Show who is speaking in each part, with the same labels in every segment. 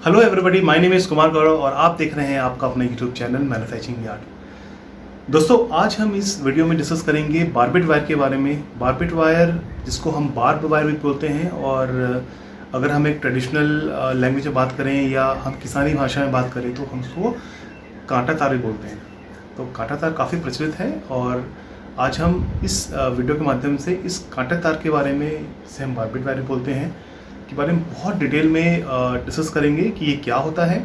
Speaker 1: Hello everybody, my name is Kumar Gaurav और आप देख रहे हैं आपका अपना यूट्यूब चैनल मैन्युफैक्चरिंग यार्ड। दोस्तों, आज हम इस वीडियो में डिस्कस करेंगे बारबेट वायर के बारे में। बारबेट वायर जिसको हम बार्ब वायर भी बोलते हैं, और अगर हम एक ट्रेडिशनल लैंग्वेज में बात करें या हम किसानी भाषा में बात करें तो हम उसको कांटा तार भी बोलते हैं। तो कांटा तार काफ़ी प्रचलित है और आज हम इस वीडियो के माध्यम से इस कांटा तार के बारे में, जिसे हम बारबेट वायर बोलते हैं, के बारे में बहुत डिटेल में डिस्कस करेंगे कि ये क्या होता है,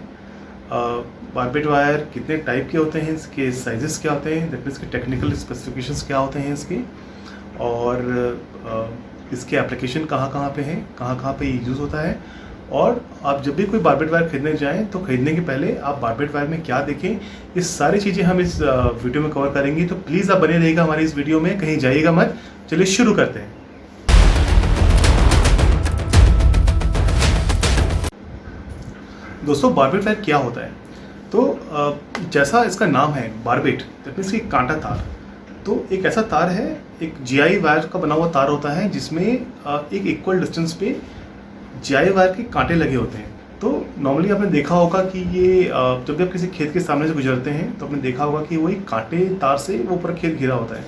Speaker 1: बारबेट वायर कितने टाइप के होते हैं, इसके साइजेस क्या होते हैं, दैट मीन्स के टेक्निकल स्पेसिफिकेशंस क्या होते हैं इसके, और इसके एप्लीकेशन कहाँ पे हैं, कहाँ पे ये यूज़ होता है। और आप जब भी कोई बारबेट वायर खरीदने जाएं तो खरीदने के पहले आप बारबेट वायर में क्या देखें, ये सारी चीज़ें हम इस वीडियो में कवर करेंगे। तो प्लीज़ आप बने रहिएगा हमारी इस वीडियो में, कहीं जाइएगा मत। चलिए शुरू करते हैं। दोस्तों, बारबेट वायर क्या होता है? तो जैसा इसका नाम है बारबेट, दैट मीन्स कि कांटा तार। तो एक ऐसा तार है, एक जीआई वायर का बना हुआ तार होता है जिसमें एक इक्वल डिस्टेंस पे जीआई वायर के कांटे लगे होते हैं। तो नॉर्मली आपने देखा होगा कि ये जब भी आप किसी खेत के सामने से गुजरते हैं तो आपने देखा होगा कि वही कांटे तार से वो पूरा खेत घिरा होता है।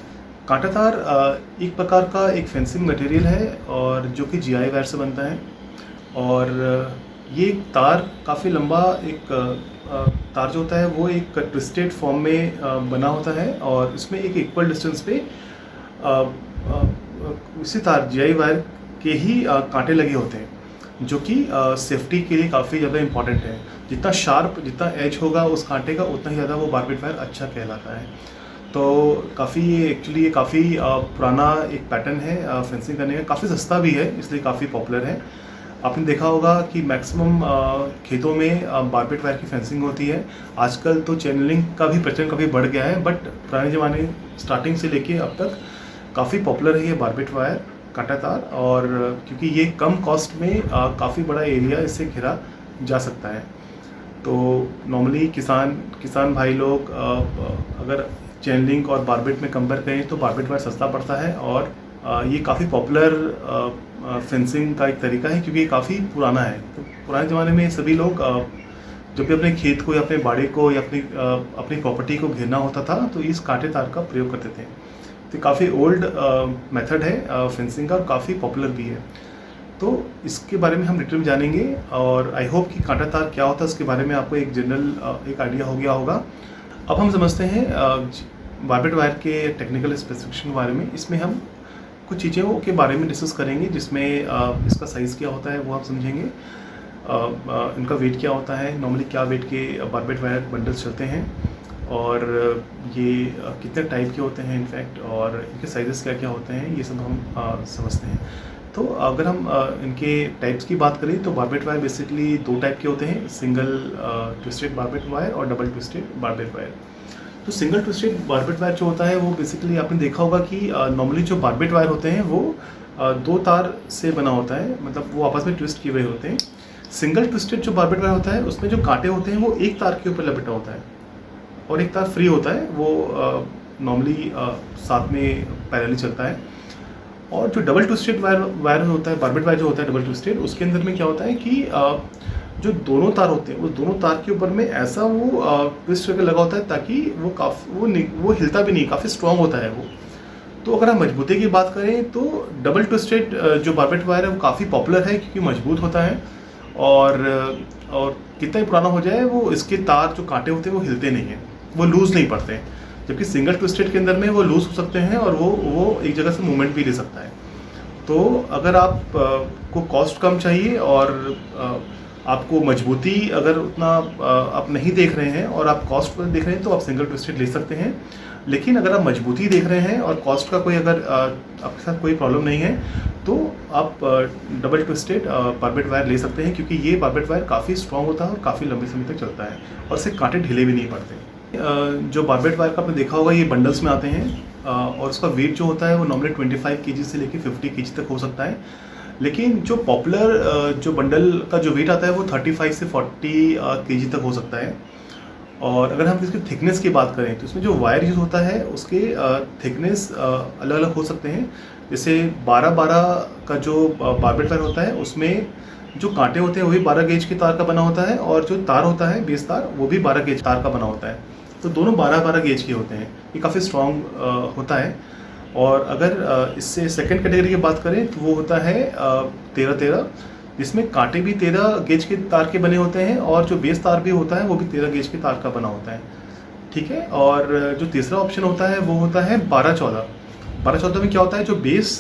Speaker 1: कांटा तार एक प्रकार का एक फेंसिंग मटेरियल है और जो कि जीआई वायर से बनता है। और ये तार काफ़ी लंबा, एक तार जो होता है वो एक ट्विस्टेड फॉर्म में बना होता है और इसमें एक इक्वल डिस्टेंस पे इसी तार जीआई वायर के ही कांटे लगे होते हैं, जो कि सेफ्टी के लिए काफ़ी ज़्यादा इम्पॉर्टेंट है। जितना शार्प, जितना एज होगा उस कांटे का, उतना ही ज़्यादा वो बारबेट वायर अच्छा कहलाता है। तो काफ़ी एक्चुअली ये काफ़ी पुराना एक पैटर्न है फेंसिंग करने का, काफ़ी सस्ता भी है, इसलिए काफ़ी पॉपुलर है। आपने देखा होगा कि मैक्सिमम खेतों में बारबेट वायर की फेंसिंग होती है। आजकल तो चैनलिंग का भी प्रचलन काफ़ी बढ़ गया है, बट पुराने ज़माने स्टार्टिंग से लेके अब तक काफ़ी पॉपुलर है ये बारबेट वायर कांटा तार। और क्योंकि ये कम कॉस्ट में काफ़ी बड़ा एरिया इससे घिरा जा सकता है। तो नॉर्मली किसान भाई लोग अगर चैनलिंग और बारबेट में कंपेयर करें तो बारबेट वायर सस्ता पड़ता है। और ये काफ़ी पॉपुलर फेंसिंग का एक तरीका है क्योंकि ये काफ़ी पुराना है। तो पुराने ज़माने में सभी लोग जब भी अपने खेत को या अपने बाड़े को या अपनी प्रॉपर्टी को घेरना होता था तो इस कांटे तार का प्रयोग करते थे। तो काफ़ी ओल्ड मेथड है फेंसिंग का और काफ़ी पॉपुलर भी है। तो इसके बारे में हम डिटेल में जानेंगे और आई होप कि कांटा तार क्या होता है उसके बारे में आपको एक जनरल एक आइडिया हो गया होगा। अब हम समझते हैं बारबेट वायर के टेक्निकल स्पेसिफिकेशन के बारे में। इसमें हम कुछ चीज़ों के बारे में डिस्कस करेंगे, जिसमें इसका साइज़ क्या होता है वो आप समझेंगे, इनका वेट क्या होता है, नॉर्मली क्या वेट के बारबेट वायर बंडल्स चलते हैं, और ये कितने टाइप के होते हैं इनफैक्ट, और इनके साइजेस क्या क्या होते हैं, ये सब हम समझते हैं। तो अगर हम इनके टाइप्स की बात करें तो बारबेट वायर बेसिकली दो टाइप के होते हैं, सिंगल ट्विस्टेड बारबेट वायर और डबल ट्विस्टेड बारबेट वायर। तो सिंगल ट्विस्टेड बारबेट वायर जो होता है वो बेसिकली आपने देखा होगा कि नॉर्मली जो बारबेट वायर होते हैं वो दो तार से बना होता है, मतलब वो आपस में ट्विस्ट किए हुए होते हैं। सिंगल ट्विस्टेड जो बारबेट वायर होता है उसमें जो कांटे होते हैं वो एक तार के ऊपर लपेटा होता है और एक तार फ्री होता है, वो नॉर्मली साथ में पैरेलली चलता है। और जो डबल ट्विस्टेड वायर होता है, बारबेट वायर जो होता है डबल ट्विस्टेड, उसके अंदर में क्या होता है कि जो दोनों तार होते हैं वो दोनों तार के ऊपर में ऐसा वो ट्विस्ट करके लगा होता है ताकि वो काफ़ी वो हिलता भी नहीं, काफ़ी स्ट्रॉन्ग होता है वो। तो अगर हम मजबूती की बात करें तो डबल ट्विस्टेड जो बारबेट वायर है वो काफ़ी पॉपुलर है क्योंकि मजबूत होता है और कितना ही पुराना हो जाए वो इसके तार जो कांटे होते हैं वो हिलते नहीं हैं, वो लूज़ नहीं पड़ते हैं। जबकि सिंगल ट्विस्टेड के अंदर में वो लूज़ हो सकते हैं और वो एक जगह से मूवमेंट भी ले सकता है। तो अगर आप को कॉस्ट कम चाहिए और आपको मजबूती अगर उतना आप नहीं देख रहे हैं और आप कॉस्ट पर देख रहे हैं तो आप सिंगल ट्विस्टेड ले सकते हैं। लेकिन अगर आप मजबूती देख रहे हैं और कॉस्ट का कोई अगर आपके साथ कोई प्रॉब्लम नहीं है तो आप डबल ट्विस्टेड बारबेट वायर ले सकते हैं, क्योंकि ये बारबेट वायर काफ़ी स्ट्रॉन्ग होता है और काफ़ी लंबे समय तक चलता है और इससे कांटे ढीले भी नहीं पड़ते। जो बारबेट वायर का आपने देखा होगा ये बंडल्स में आते हैं और उसका वेट जो होता है वो नॉर्मली 25 kg से लेकर 50 kg तक हो सकता है। लेकिन जो पॉपुलर जो बंडल का जो वेट आता है वो 35 से 40 kg तक हो सकता है। और अगर हम इसकी थिकनेस की बात करें तो इसमें जो वायर यूज़ होता है उसके थिकनेस अलग अलग हो सकते हैं। जैसे 12-12 का जो बारबेट वायर होता है उसमें जो कांटे होते हैं वो भी 12 गेज के तार का बना होता है, और जो तार होता है बेस तार वो भी 12 गेज तार का बना होता है। तो दोनों 12-12 गेज के होते हैं। ये काफ़ी स्ट्रॉन्ग होता है। और अगर इससे सेकंड कैटेगरी की बात करें तो वो होता है 13-13, जिसमें कांटे भी 13 गेज के तार के बने होते हैं, और जो बेस तार भी होता है वो भी 13 गेज के तार का बना होता है। ठीक है। और जो तीसरा ऑप्शन होता है वो होता है 12-14। 12-14 में क्या होता है, जो बेस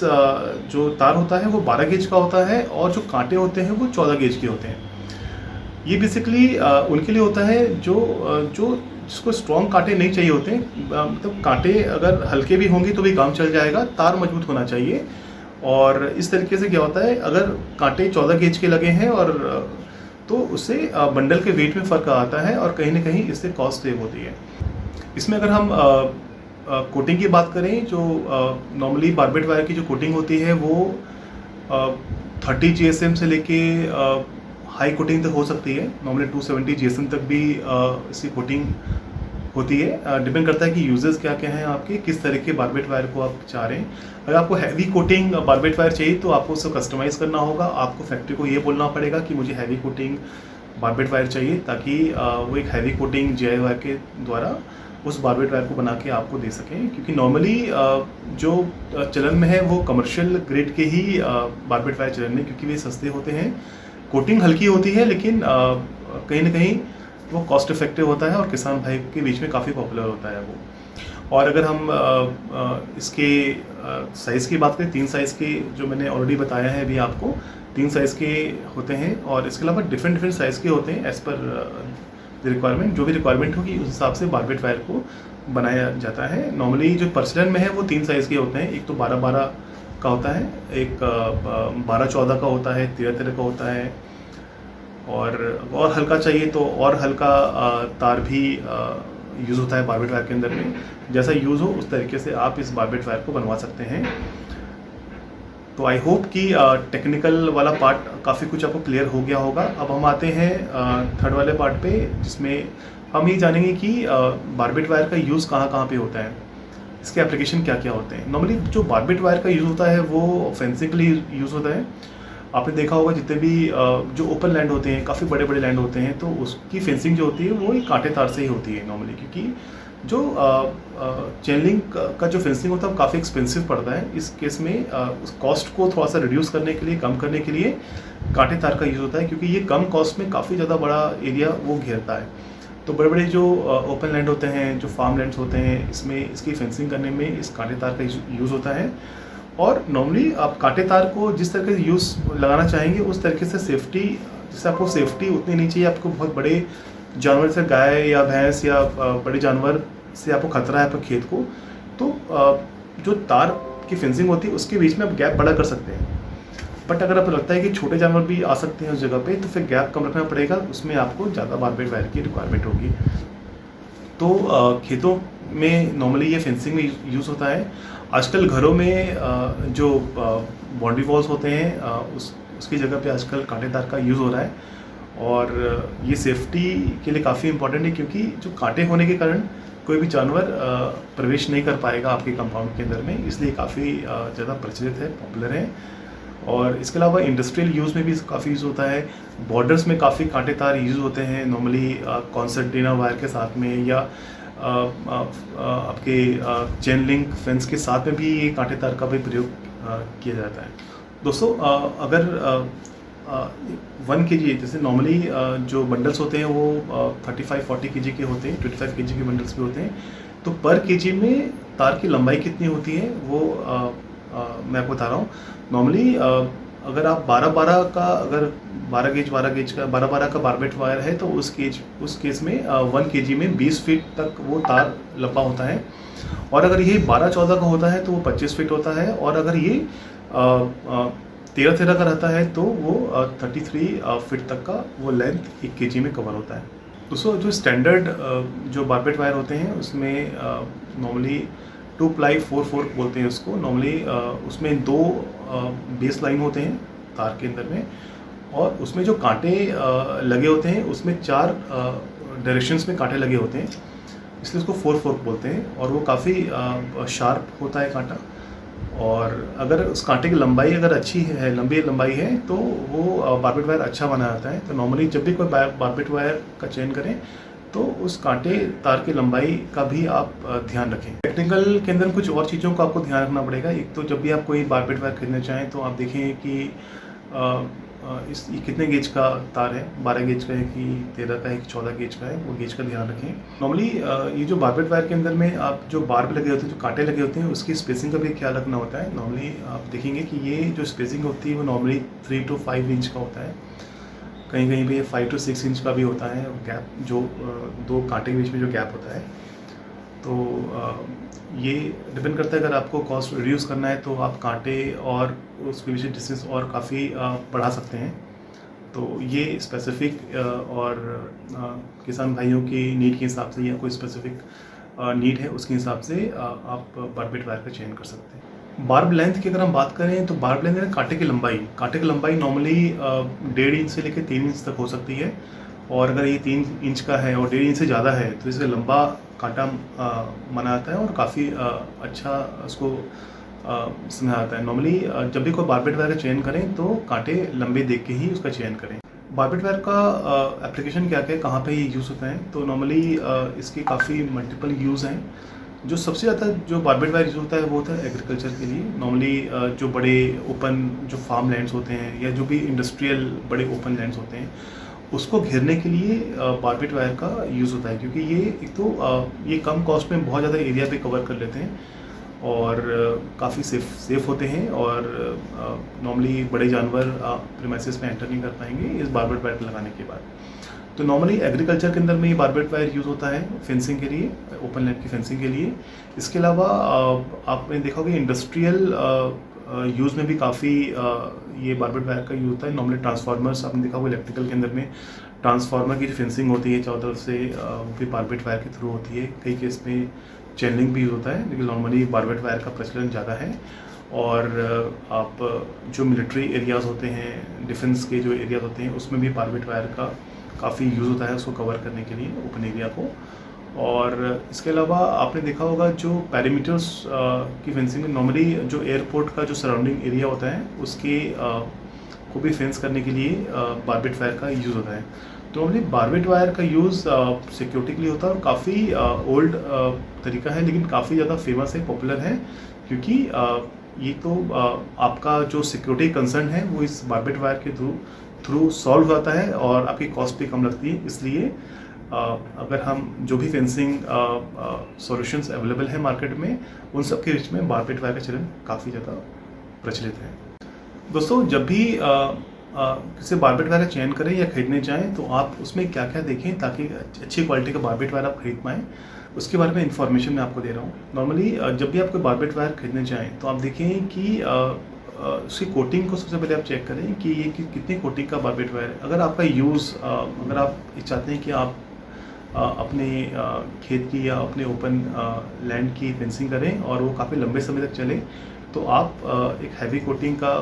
Speaker 1: जो तार होता है वो 12 गेज का होता है, और जो कांटे होते हैं वो 14 गेज के होते हैं। ये बेसिकली उनके लिए होता है जो जिसको स्ट्रॉन्ग कांटे नहीं चाहिए होते हैं। मतलब कांटे अगर हल्के भी होंगे तो भी काम चल जाएगा, तार मजबूत होना चाहिए। और इस तरीके से क्या होता है, अगर कांटे 14 गेज के लगे हैं और तो उससे बंडल के वेट में फ़र्क आता है, और कहीं ना कहीं इससे कॉस्ट सेव होती है। इसमें अगर हम कोटिंग की बात करें, जो नॉर्मली बारबेट वायर की जो कोटिंग होती है वो 30 GSM से लेके हाई कोटिंग तक हो सकती है। नॉर्मली 270 GSM तक भी इसकी कोटिंग होती है। डिपेंड करता है कि यूजेस क्या क्या हैं आपके, किस तरह के बारबेट वायर को आप चाह रहे हैं। अगर आपको हैवी कोटिंग बारबेट वायर चाहिए तो आपको उसको कस्टमाइज़ करना होगा। आपको फैक्ट्री को ये बोलना पड़ेगा कि मुझे हैवी कोटिंग बारबेट वायर चाहिए, ताकि वो एक हैवी कोटिंग GI वायर के द्वारा उस बारबेट वायर को बना के आपको दे सकें। क्योंकि नॉर्मली जो चलन में है वो कमर्शियल ग्रेड के ही बारबेट वायर चलन में, क्योंकि वे सस्ते होते हैं, कोटिंग हल्की होती है, लेकिन कहीं ना कहीं वो कॉस्ट इफेक्टिव होता है और किसान भाई के बीच में काफ़ी पॉपुलर होता है वो। और अगर हम इसके साइज़ की बात करें, 3 साइज़ के जो मैंने ऑलरेडी बताया है अभी आपको, 3 साइज़ के होते हैं। और इसके अलावा डिफरेंट साइज़ के होते हैं एज़ पर रिक्वायरमेंट। जो भी रिक्वायरमेंट होगी उस हिसाब से बारबेट वायर को बनाया जाता है। नॉर्मली जो प्रचलन में है वो 3 साइज़ के होते हैं। एक तो 12-12 का होता है, एक 12-14 का होता है, 13-13 का होता है, और हल्का चाहिए तो और हल्का तार भी यूज़ होता है बारबेट वायर के अंदर में। जैसा यूज़ हो उस तरीके से आप इस बारबेट वायर को बनवा सकते हैं। तो आई होप कि टेक्निकल वाला पार्ट काफ़ी कुछ आपको क्लियर हो गया होगा। अब हम आते हैं थर्ड वाले पार्ट पे, जिसमें हम ये जानेंगे कि बारबेट वायर का यूज़ कहाँ कहाँ पे होता है, इसके एप्लीकेशन क्या क्या होते हैं। नॉर्मली जो बारबेट वायर का यूज़ होता है वो फेंसिंग के लिए यूज़ होता है। आपने देखा होगा जितने भी जो ओपन लैंड होते हैं, काफ़ी बड़े बड़े लैंड होते हैं, तो उसकी फेंसिंग जो होती है वो कांटे तार से ही होती है नॉर्मली। क्योंकि जो चेन लिंक का जो फेंसिंग होता है वो काफ़ी एक्सपेंसिव पड़ता है। इस केस में उस कॉस्ट को थोड़ा सा रिड्यूस करने के लिए, कम करने के लिए कांटे तार का यूज़ होता है, क्योंकि ये कम कॉस्ट में काफ़ी ज़्यादा बड़ा एरिया वो घेरता है। तो बड़े बड़े जो ओपन लैंड होते हैं, जो फार्म लैंड्स होते हैं, इसमें इसकी फेंसिंग करने में इस कांटे तार का यूज़ होता है। और नॉर्मली आप कांटे तार को जिस तरीके से यूज़ लगाना चाहेंगे उस तरीके से सेफ्टी, जैसे आपको सेफ्टी उतनी नहीं चाहिए, आपको बहुत बड़े जानवर से, गाय या भैंस या बड़े जानवर से आपको खतरा है आपके खेत को, तो जो तार की फेंसिंग होती है उसके बीच में आप गैप बड़ा कर सकते हैं। बट अगर आपको लगता है कि छोटे जानवर भी आ सकते हैं उस जगह पे, तो फिर गैप कम रखना पड़ेगा, उसमें आपको ज़्यादा बारबेट वायर की रिक्वायरमेंट होगी। तो खेतों में नॉर्मली ये फेंसिंग में यूज़ होता है। आजकल घरों में जो बाउंड्री वॉल्स होते हैं उसकी जगह पे आजकल कांटे तार का यूज़ हो रहा है, और ये सेफ्टी के लिए काफ़ी इंपॉर्टेंट है, क्योंकि जो कांटे होने के कारण कोई भी जानवर प्रवेश नहीं कर पाएगा आपके कंपाउंड के अंदर में, इसलिए काफ़ी ज़्यादा प्रचलित है, पॉपुलर है। और इसके अलावा इंडस्ट्रियल यूज़ में भी काफ़ी यूज़ होता है। बॉर्डर्स में काफ़ी कांटे तार यूज़ होते हैं नॉर्मली कॉन्सर्टिना वायर के साथ में, या आपके चेन लिंक फेंस के साथ में भी ये कांटे तार का भी प्रयोग किया जाता है। दोस्तों अगर 1 kg, जैसे नॉर्मली जो बंडल्स होते हैं वो 35-40 kg के होते हैं, 25 kg के बंडल्स भी होते हैं, तो पर kg में तार की लंबाई कितनी होती है वो मैं आपको बता रहा हूँ। नॉर्मली अगर आप 12-12 का, अगर 12 गेज का 12-12 का बारबेट वायर है, तो उस केस में 1 kg में 20 फीट तक वो तार लंबा होता है। और अगर ये 12-14 का होता है तो वो 25 फीट होता है, और अगर ये 13-13 का रहता है तो वो 33 फीट तक का वो लेंथ 1 kg में कवर होता है। दोस्तों जो स्टैंडर्ड जो बारबेट वायर होते हैं उसमें नॉर्मली 2 ply 4 बोलते हैं उसको। नॉर्मली उसमें 2 बेस लाइन होते हैं तार के अंदर में, और उसमें जो कांटे लगे होते हैं उसमें 4 डायरेक्शंस में कांटे लगे होते हैं, इसलिए उसको 4 बोलते हैं। और वो काफ़ी शार्प होता है कांटा, और अगर उस कांटे की लंबाई अगर अच्छी है, लंबी लंबाई है, तो वो बारबेट वायर अच्छा बना जाता है। तो नॉर्मली जब भी कोई बारबेट वायर का चयन करें तो उस कांटे तार की लंबाई का भी आप ध्यान रखें। टेक्निकल के अंदर कुछ और चीज़ों का आपको ध्यान रखना पड़ेगा। एक तो जब भी आप कोई बारबेट वायर खरीदना चाहें तो आप देखें कि ये कितने गेज का तार है, 12 गेज का है कि 13 का है कि 14 गेज का है, वो गेज का ध्यान रखें। नॉर्मली ये जो बारबेट वायर के अंदर में आप जो बार्ब लगे होते हैं, जो कांटे लगे होते हैं, उसकी स्पेसिंग का भी ख्याल रखना होता है। नॉर्मली आप देखेंगे कि ये जो स्पेसिंग होती है वो नॉर्मली 3 to 5 इंच का होता है, कहीं कहीं पे 5 to 6 इंच का भी होता है गैप, जो दो कांटे के बीच में जो गैप होता है। तो ये डिपेंड करता है, अगर आपको कॉस्ट रिड्यूस करना है तो आप कांटे और उसके बीच डिस्टेंस और काफ़ी बढ़ा सकते हैं। तो ये स्पेसिफिक और किसान भाइयों की नीड के हिसाब से या कोई स्पेसिफिक नीड है उसके हिसाब से आप बारबेट वायर का चयन कर सकते हैं। बार्ब लेंथ की अगर हम बात करें तो बार्ब लेंथ है कांटे की लंबाई नॉर्मली 1.5 इंच से लेकर 3 इंच तक हो सकती है। और अगर ये 3 इंच का है और 1.5 इंच से ज़्यादा है तो इसे लंबा कांटा माना जाता है और काफ़ी अच्छा उसको समझा जाता है। नॉर्मली जब भी कोई बारबेट वायर का चयन करें तो कांटे लंबे देख के ही उसका चयन करें। बारबेट वायर का एप्लीकेशन क्या क्या, कहाँ पे ये यूज़ होता है, तो नॉर्मली इसके काफ़ी मल्टीपल यूज़ हैं। जो सबसे ज़्यादा जो बारबेट वायर यूज़ होता है वो होता है एग्रीकल्चर के लिए। नॉर्मली जो बड़े ओपन जो फार्म लैंड्स होते हैं या जो भी इंडस्ट्रियल बड़े ओपन लैंड्स होते हैं उसको घेरने के लिए बारबेट वायर का यूज़ होता है, क्योंकि ये एक तो ये कम कॉस्ट में बहुत ज़्यादा एरिया पे कवर कर लेते हैं और काफ़ी सेफ होते हैं। और नॉर्मली बड़े जानवर प्रीमाइसेस में एंटर नहीं कर पाएंगे इस बारबेट वायर लगाने के बाद। तो नॉर्मली एग्रीकल्चर के अंदर में ये बारबेट वायर यूज़ होता है फेंसिंग के लिए, ओपन लैंड की फेंसिंग के लिए। इसके अलावा आपने देखा होगा इंडस्ट्रियल यूज़ में भी काफ़ी ये बारबेट वायर का यूज़ होता है। नॉर्मली ट्रांसफार्मर्स आपने देखा होगा, इलेक्ट्रिकल के अंदर में ट्रांसफार्मर की जो फेंसिंग होती है चारों तरफ से वो भी बारबेट वायर के थ्रू होती है। कई केस में चैनलिंग भी यूज़ होता है, लेकिन नॉर्मली बारबेट वायर का प्रचलन ज़्यादा है। और आप जो मिलिट्री एरियाज़ होते हैं, डिफेंस के जो एरियाज होते हैं, उसमें भी बारबेट वायर का काफ़ी यूज़ होता है उसको कवर करने के लिए, ओपन एरिया को। और इसके अलावा आपने देखा होगा जो पैरीमीटर्स की फेंसिंग में नॉर्मली जो एयरपोर्ट का जो सराउंडिंग एरिया होता है उसके को भी फेंस करने के लिए बारबेट वायर का यूज़ होता है। तो नॉर्मली बारबेट वायर का यूज़ सिक्योरिटी के लिए होता है और काफ़ी ओल्ड तरीका है, लेकिन काफ़ी ज़्यादा फेमस है, पॉपुलर है, क्योंकि ये तो आपका जो सिक्योरिटी कंसर्न है वो इस बारबेट वायर के थ्रू सॉल्व होता है और आपकी कॉस्ट भी कम लगती है। इसलिए अगर हम जो भी फेंसिंग सॉल्यूशंस अवेलेबल है मार्केट में उन सब के बीच में बारबेट वायर का चलन काफ़ी ज़्यादा प्रचलित है। दोस्तों, जब भी किसी बारबेट वायर का चयन करें या खरीदने जाएं तो आप उसमें क्या क्या देखें ताकि अच्छी क्वालिटी का बारबेट वायर आप खरीद पाएँ, उसके बारे में इंफॉर्मेशन मैं आपको दे रहा हूँ। नॉर्मली जब भी आप कोई बारबेट वायर खरीदने जाएँ तो आप देखें कि उसकी कोटिंग को सबसे पहले आप चेक करें कि ये कितनी कोटिंग का बारबेट वायर है। अगर आपका यूज़ अगर आप चाहते हैं कि आप अपने खेत की या अपने ओपन लैंड की फेंसिंग करें और वो काफ़ी लंबे समय तक चले, तो आप एक हैवी कोटिंग का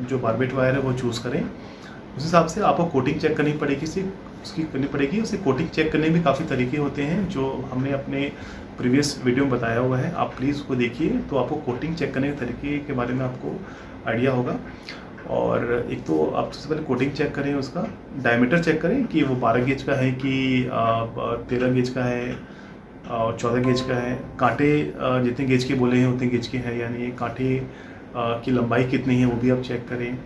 Speaker 1: जो बारबेट वायर है वो चूज़ करें। उस हिसाब से आपको कोटिंग चेक करनी पड़ेगी, उसकी करनी पड़ेगी। उसकी कोटिंग चेक करने में काफ़ी तरीके होते हैं जो हमने अपने प्रीवियस वीडियो में बताया हुआ है, आप प्लीज़ उसको देखिए तो आपको कोटिंग चेक करने के तरीके के बारे में आपको आइडिया होगा। और एक तो आप सबसे पहले कोटिंग चेक करें, उसका डायमीटर चेक करें कि वो 12 गेज का है कि 13 गेज का है और 14 गेज का है। कांटे जितने गेज के बोले हैं उतने गेज के हैं, यानी कांटे की लंबाई कितनी है वो भी आप चेक करें।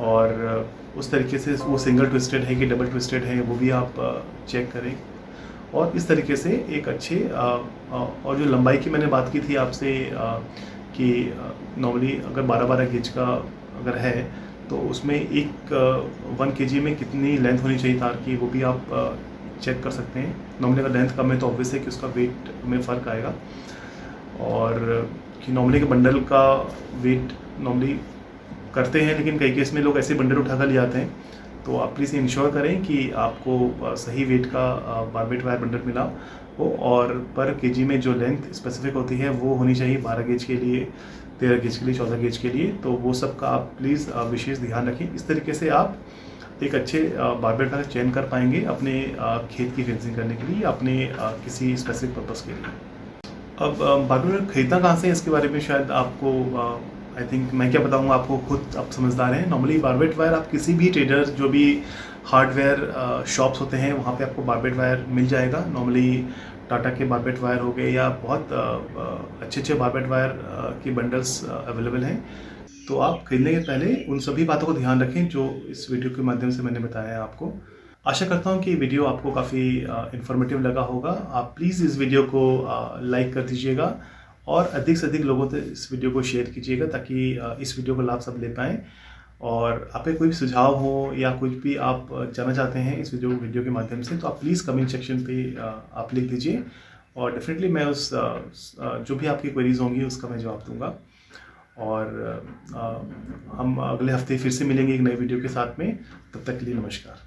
Speaker 1: और उस तरीके से वो सिंगल ट्विस्टेड है कि डबल ट्विस्टेड है वो भी आप चेक करें। और इस तरीके से एक अच्छे और जो लंबाई की मैंने बात की थी आपसे कि नॉर्मली अगर 12-12 गेज का अगर है तो उसमें 1 kg में कितनी लेंथ होनी चाहिए तार की, वो भी आप चेक कर सकते हैं। नॉर्मली अगर लेंथ कम है तो ऑब्वियस है कि उसका वेट में फ़र्क आएगा। और कि नॉर्मली के बंडल का वेट नॉर्मली करते हैं, लेकिन कई केस में लोग ऐसे बंडल उठा कर ले जाते हैं, तो आप प्लीज़ इंश्योर करें कि आपको सही वेट का बारबेट वायर बंडल मिला हो। और पर केजी में जो लेंथ स्पेसिफिक होती है वो होनी चाहिए 12 गेज के लिए, 13 गेज के लिए, 14 गेज के लिए। तो वो सब का आप प्लीज़ विशेष ध्यान रखें। इस तरीके से आप एक अच्छे बारबेट वायर चयन कर पाएंगे अपने खेत की फेंसिंग करने के लिए, अपने किसी स्पेसिफिक पर्पज़ के लिए। अब बारबेट खरीदना कहाँ से है इसके बारे में शायद आपको आई थिंक मैं क्या बताऊँगा आपको, खुद आप समझदार हैं। नॉर्मली बारबेट वायर आप किसी भी ट्रेडर जो भी हार्डवेयर शॉप्स होते हैं वहाँ पे आपको बारबेट वायर मिल जाएगा। नॉर्मली टाटा के बारबेट वायर हो गए या बहुत अच्छे अच्छे बारबेट वायर के बंडल्स अवेलेबल हैं। तो आप खरीदने के पहले उन सभी बातों को ध्यान रखें जो इस वीडियो के माध्यम से मैंने बताया है आपको। आशा करता हूँ कि वीडियो आपको काफ़ी इन्फॉर्मेटिव लगा होगा। आप प्लीज़ इस वीडियो को लाइक कर दीजिएगा और अधिक से अधिक लोगों तक इस वीडियो को शेयर कीजिएगा ताकि इस वीडियो का लाभ सब ले पाएँ। और आप पे कोई भी सुझाव हो या कुछ भी आप जानना चाहते हैं इस वीडियो के माध्यम से, तो आप प्लीज़ कमेंट सेक्शन पे आप लिख दीजिए और डेफिनेटली मैं उस जो भी आपकी क्वेरीज होंगी उसका मैं जवाब दूंगा। और हम अगले हफ्ते फिर से मिलेंगे एक नई वीडियो के साथ में। तब तक के लिए नमस्कार।